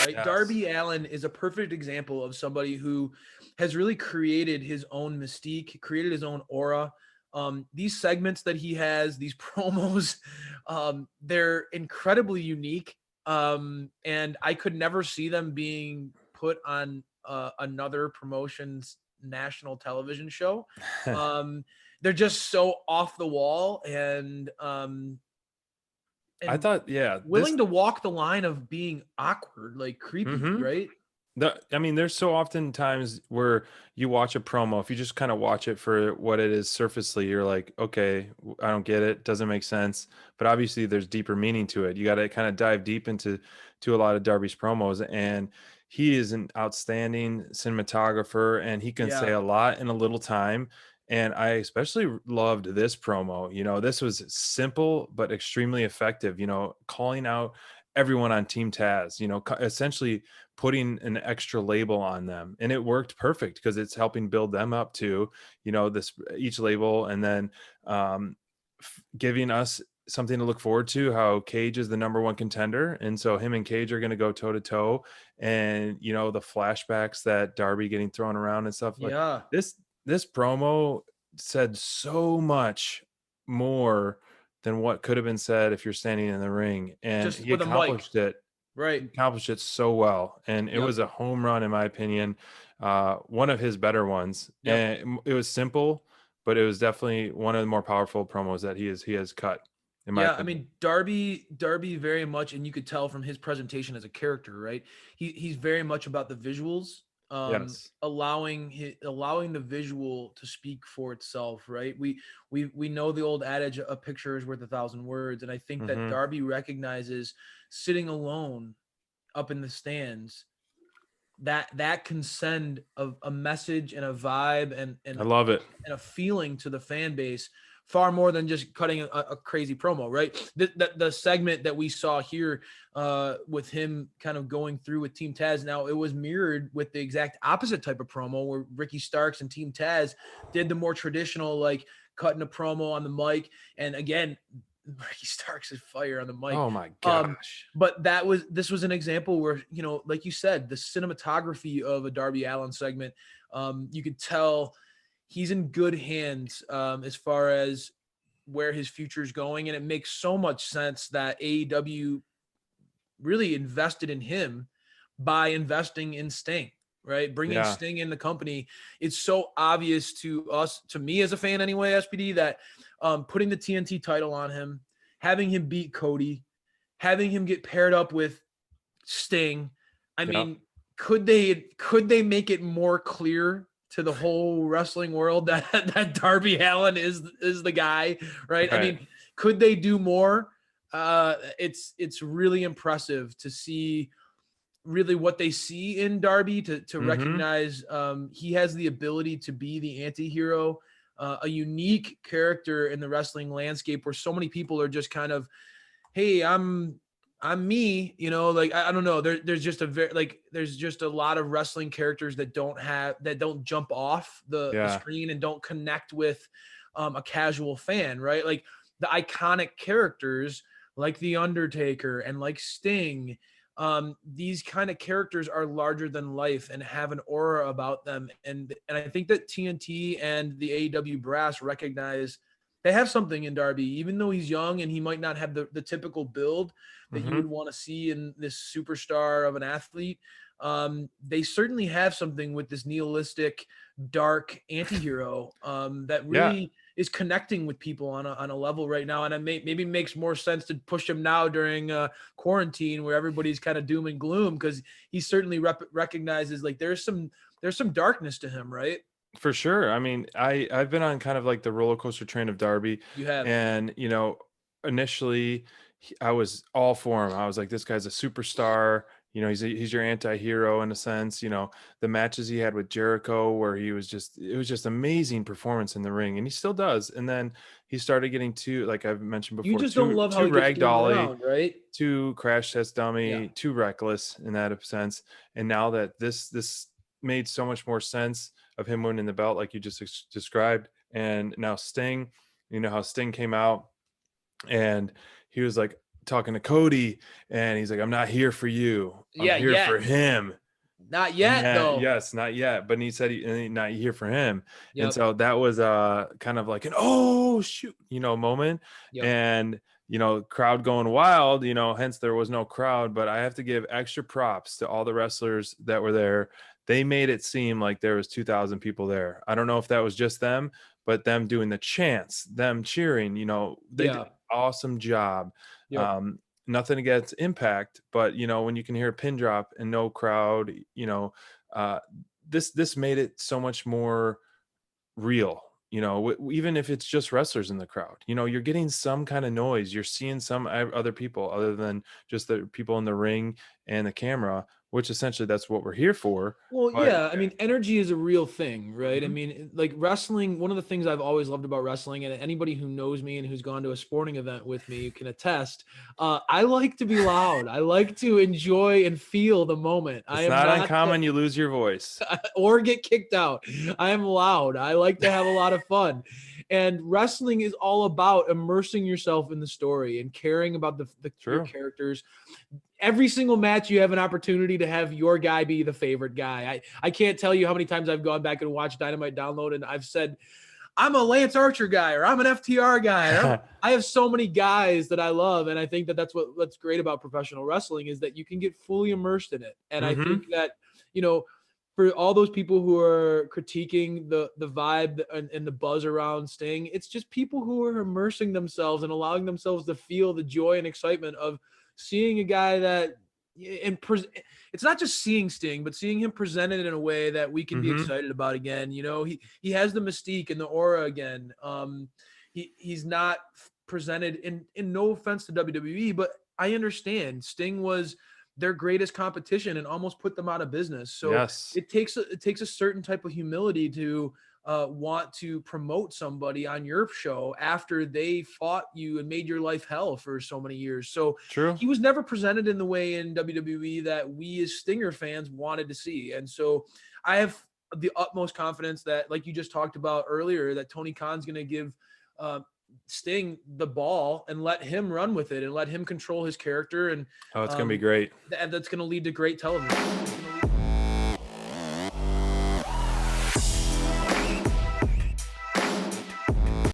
right? Yes. Darby Allin is a perfect example of somebody who has really created his own mystique, created his own aura. These segments that he has, these promos, they're incredibly unique. And I could never see them being put on another promotion's national television show. Um, they're just so off the wall I and thought, yeah, willing to walk the line of being awkward, like creepy, Mhm. right? I mean, there's so often times where you watch a promo, if you just kind of watch it for what it is surfacely, you're like, okay, I don't get it, doesn't make sense. But obviously, there's deeper meaning to it. You got to kind of dive deep into a lot of Darby's promos, and he is an outstanding cinematographer, and he can say Yeah. a lot in a little time. And I especially loved this promo. This was simple but extremely effective. Calling out everyone on Team Taz. Essentially putting an extra label on them, and it worked perfect because it's helping build them up to this each label, and then giving us something to look forward to, how Cage is the number one contender, and so him and Cage are going to go toe to toe, and the flashbacks that Darby getting thrown around and stuff like Yeah. this promo said so much more than what could have been said if you're standing in the ring, and Just with a mic. he Right. accomplished it so well, and it Yep. was a home run in my opinion, one of his better ones, Yep. and it was simple, but it was definitely one of the more powerful promos that he has cut, in my Yeah, I opinion. mean Darby very much, and you could tell from his presentation as a character, right? He's very much about the visuals, Yes. allowing the visual to speak for itself, right? We know the old adage, a picture is worth 1,000 words, and I think that Hmm. Darby recognizes sitting alone up in the stands that can send a message and a vibe I love it. and a feeling to the fan base far more than just cutting a crazy promo, right? The segment that we saw here with him kind of going through with Team Taz, now it was mirrored with the exact opposite type of promo where Ricky Starks and Team Taz did the more traditional, like cutting a promo on the mic. And again, Ricky Starks is fire on the mic. Oh my Um, gosh. but this was an example where, like you said, the cinematography of a Darby Allin segment, you could tell he's in good hands as far as where his future is going. And it makes so much sense that AEW really invested in him by investing in Sting, right? Bringing Yeah. Sting in the company. It's so obvious to us, to me as a fan anyway, SPD, that putting the TNT title on him, having him beat Cody, having him get paired up with Sting. I Yeah. mean, could they make it more clear to the whole wrestling world that that Darby Allin is the guy, right? I Right. mean, could they do more? It's really impressive to see really what they see in Darby, to Hmm. recognize he has the ability to be the anti-hero, a unique character in the wrestling landscape where so many people are just kind of, hey, I'm me, like I don't know. There's just a very like there's just a lot of wrestling characters that don't jump off the Yeah. screen and don't connect with a casual fan, right? Like the iconic characters like The Undertaker and like Sting. These kind of characters are larger than life and have an aura about them. And I think that TNT and the AEW brass recognize they have something in Darby, even though he's young and he might not have the typical build that you would Hmm. want to see in this superstar of an athlete. They certainly have something with this nihilistic, dark antihero that Yeah. really is connecting with people on a level right now. And it maybe makes more sense to push him now during quarantine where everybody's kind of doom and gloom, because he certainly recognizes like there's some darkness to him, right? For sure. I mean, I've been on kind of like the roller coaster train of Darby, You have. and initially I was all for him. I was like, this guy's a superstar. He's your anti-hero in a sense. The matches he had with Jericho, where it was just amazing performance in the ring, and he still does. And then he started getting too, like I've mentioned You before, just don't love how too he gets thrown ragdolly, around, right? too crash test Yeah. dummy, too reckless in that sense. And now that this made so much more sense of him winning the belt, like you just described. And now Sting, how Sting came out and he was like, talking to Cody, and he's like, "I'm not here for you. I'm Yeah, here yet. for him." Not yet, though. Yes, not yet, but he said not here for him. And Yep. so that was kind of like an oh shoot, moment. Yep. And crowd going wild, hence there was no crowd. But I have to give extra props to all the wrestlers that were there. They made it seem like there was 2,000 people there. I don't know if that was just them, but them doing the chants, them cheering, they did Yeah. an awesome job. Yep. um Nothing against Impact, but when you can hear a pin drop and no crowd, uh, this made it so much more real. Even if it's just wrestlers in the crowd, you're getting some kind of noise. You're seeing some other people other than just the people in the ring and the camera, which essentially that's what we're here for. Well, But yeah, I mean, energy is a real thing, right? I Mhm. mean, like wrestling, one of the things I've always loved about wrestling, and anybody who knows me and who's gone to a sporting event with me can attest, I like to be loud. I like to enjoy and feel the moment. I It's am not not, uncommon you lose your voice. or get kicked out. I am loud. I like to have a lot of fun. And wrestling is all about immersing yourself in the story and caring about your True. characters. Every single match you have an opportunity to have your guy be the favorite guy. I can't tell you how many times I've gone back and watched Dynamite Download and I've said, I'm a Lance Archer guy, or I'm an FTR guy. I have so many guys that I love. And I think that that's what's great about professional wrestling is that you can get fully immersed in it. And I Hmm. think that, you know, for all those people who are critiquing the vibe and the buzz around Sting, it's just people who are immersing themselves and allowing themselves to feel the joy and excitement of seeing a guy that it's not just seeing Sting, but seeing him presented in a way that we can be Hmm. excited about again. He has the mystique and the aura again. He's not presented in no offense to WWE, but I understand Sting was their greatest competition and almost put them out of business. So Yes. it takes a certain type of humility to want to promote somebody on your show after they fought you and made your life hell for so many years. So True. he was never presented in the way in WWE that we as Stinger fans wanted to see. And so I have the utmost confidence that, like you just talked about earlier, that Tony Khan's going to give uh, Sting the ball and let him run with it and let him control his character. And Oh, it's gonna be great. that's going to lead to great television.